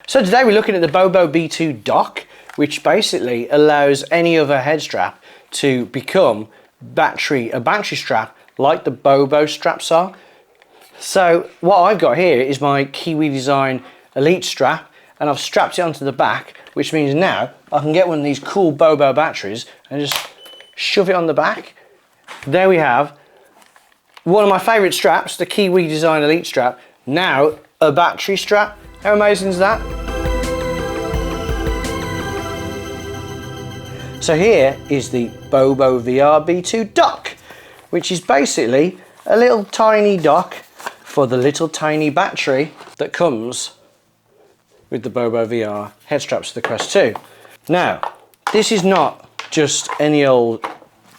So today we're looking at the Bobo B2 dock, which basically allows any other head strap to become a battery strap like the Bobo straps are. So what I've got here is my Kiwi Design Elite strap, and I've strapped it onto the back, which means now I can get one of these cool Bobo batteries and just shove it on the back. There we have one of my favourite straps, the Kiwi Design Elite strap, now a battery strap. How amazing is that? So here is the BOBOVR B2 dock, which is basically a little tiny dock for the little tiny battery that comes with the BOBOVR head straps for the Quest 2. Now, this is not just any old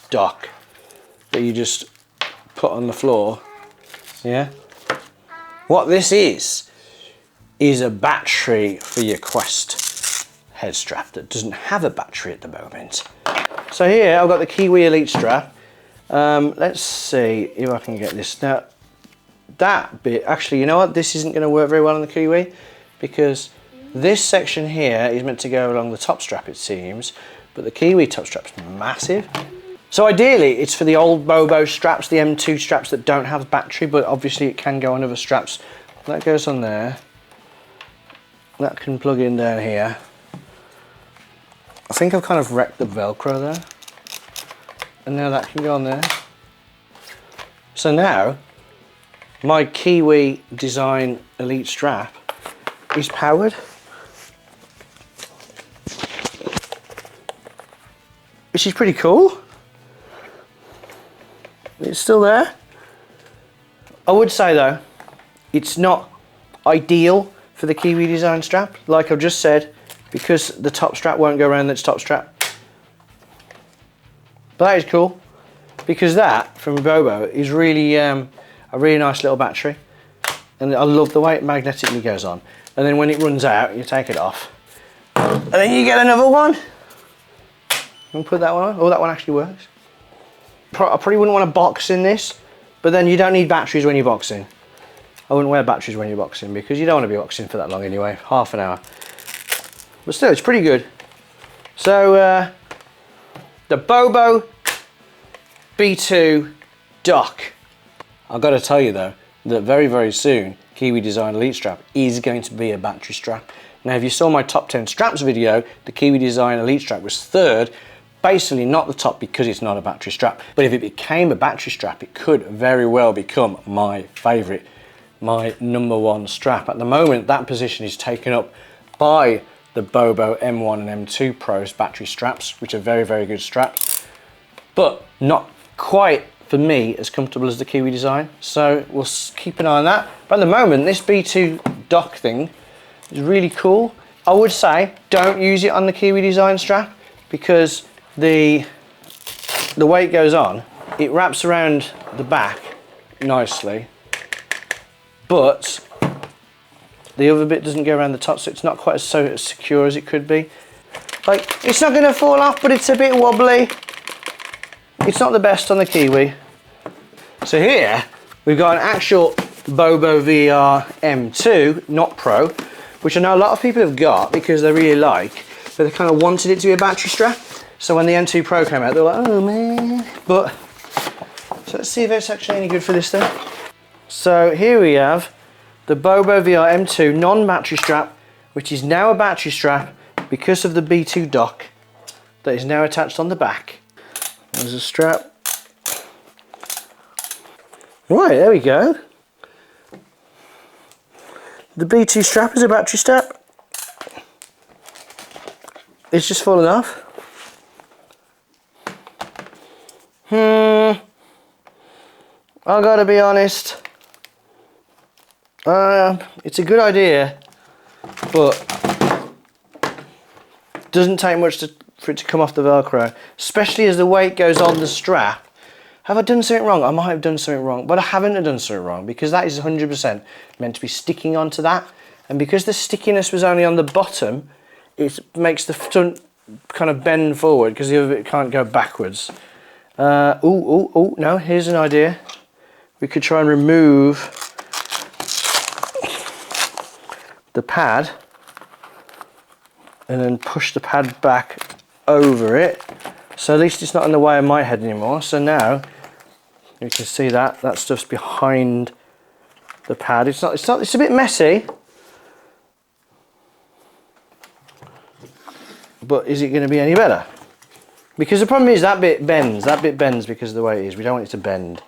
dock that you just put on the floor, yeah? What this is a battery for your Quest head strap that doesn't have a battery at the moment. So here I've got the Kiwi Elite strap. Let's see if I can get this. Now, that bit, actually, you know what? This isn't going to work very well on the Kiwi because this section here is meant to go along the top strap, it seems, but the Kiwi top strap's massive. So ideally, it's for the old Bobo straps, the M2 straps that don't have battery, but obviously it can go on other straps. That goes on there. That can plug in down here. I think I've kind of wrecked the Velcro there. And now that can go on there. So now, my Kiwi Design Elite strap is powered. Which is pretty cool. It's still there. I would say though, it's not ideal for the Kiwi Design strap. Like I've just said, because the top strap won't go around this top strap. But that is cool, because that from Bobo is really a really nice little battery, and I love the way it magnetically goes on. And then when it runs out, you take it off, and then you get another one. And put that one on. Oh, that one actually works. I probably wouldn't want to box in this, but then you don't need batteries when you're boxing. I wouldn't wear batteries when you're boxing because you don't want to be boxing for that long anyway, half an hour. But still, it's pretty good. So, the Bobo B2 dock. I've got to tell you though, that very, very soon, Kiwi Design Elite strap is going to be a battery strap. Now, if you saw my top 10 straps video, the Kiwi Design Elite strap was third. Basically not the top because it's not a battery strap. But if it became a battery strap, it could very well become my favourite, my #1 strap. At the moment, that position is taken up by the Bobo M1 and M2 Pros battery straps, which are very, very good straps, but not quite, for me, as comfortable as the Kiwi Design. So we'll keep an eye on that. But at the moment, this B2 dock thing is really cool. I would say don't use it on the Kiwi Design strap because the way it goes on, it wraps around the back nicely, but the other bit doesn't go around the top, so it's not quite so secure as it could be. Like, it's not going to fall off, but it's a bit wobbly. It's not the best on the Kiwi. So here, we've got an actual BOBOVR M2, not Pro, which I know a lot of people have got because they really like, but they kind of wanted it to be a battery strap. So when the M2 Pro came out, they were like, oh man. But, so let's see if it's actually any good for this thing. So here we have the BOBOVR M2 non-battery strap, which is now a battery strap because of the B2 dock that is now attached on the back. There's a strap. Right, there we go. The B2 strap is a battery strap. It's just fallen off. I gotta be honest. It's a good idea, but it doesn't take much for it to come off the Velcro, especially as the weight goes on the strap. Have I done something wrong? I might have done something wrong, but I haven't done something wrong because that is 100% meant to be sticking onto that. And because the stickiness was only on the bottom, it makes the front kind of bend forward because the other bit can't go backwards. No, here's an idea. We could try and remove the pad and then push the pad back over it. So at least it's not in the way of my head anymore. So now you can see that stuff's behind the pad. It's a bit messy. But is it going to be any better? Because the problem is that bit bends because of the way it is. We don't want it to bend.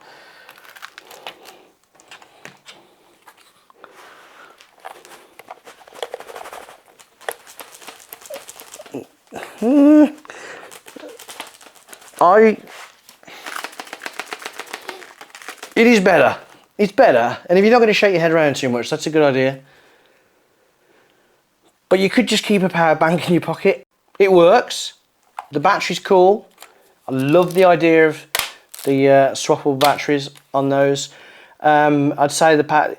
It is better. It's better. And if you're not going to shake your head around too much, that's a good idea. But you could just keep a power bank in your pocket. It works. The battery's cool. I love the idea of the swappable batteries on those. I'd say the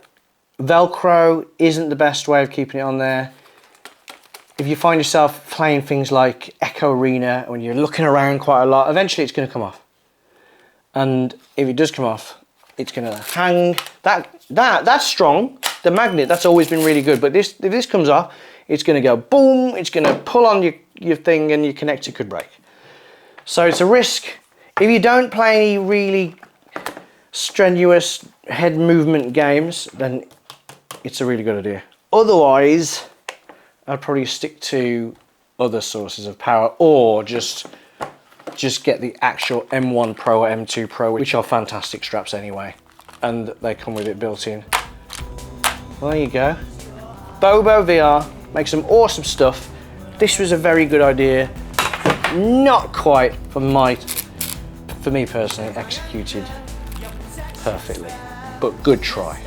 Velcro isn't the best way of keeping it on there. If you find yourself playing things like Echo Arena, when you're looking around quite a lot, eventually it's going to come off. And if it does come off, it's going to hang. That's strong. The magnet, that's always been really good. But if this comes off, it's going to go boom. It's going to pull on your thing, and your connector could break. So it's a risk. If you don't play any really strenuous head movement games, then it's a really good idea. Otherwise, I'd probably stick to other sources of power, or just get the actual M1 Pro or M2 Pro, which are fantastic straps anyway, and they come with it built in. Well, there you go. BOBOVR makes some awesome stuff. This was a very good idea. Not quite for me personally, executed perfectly, but good try.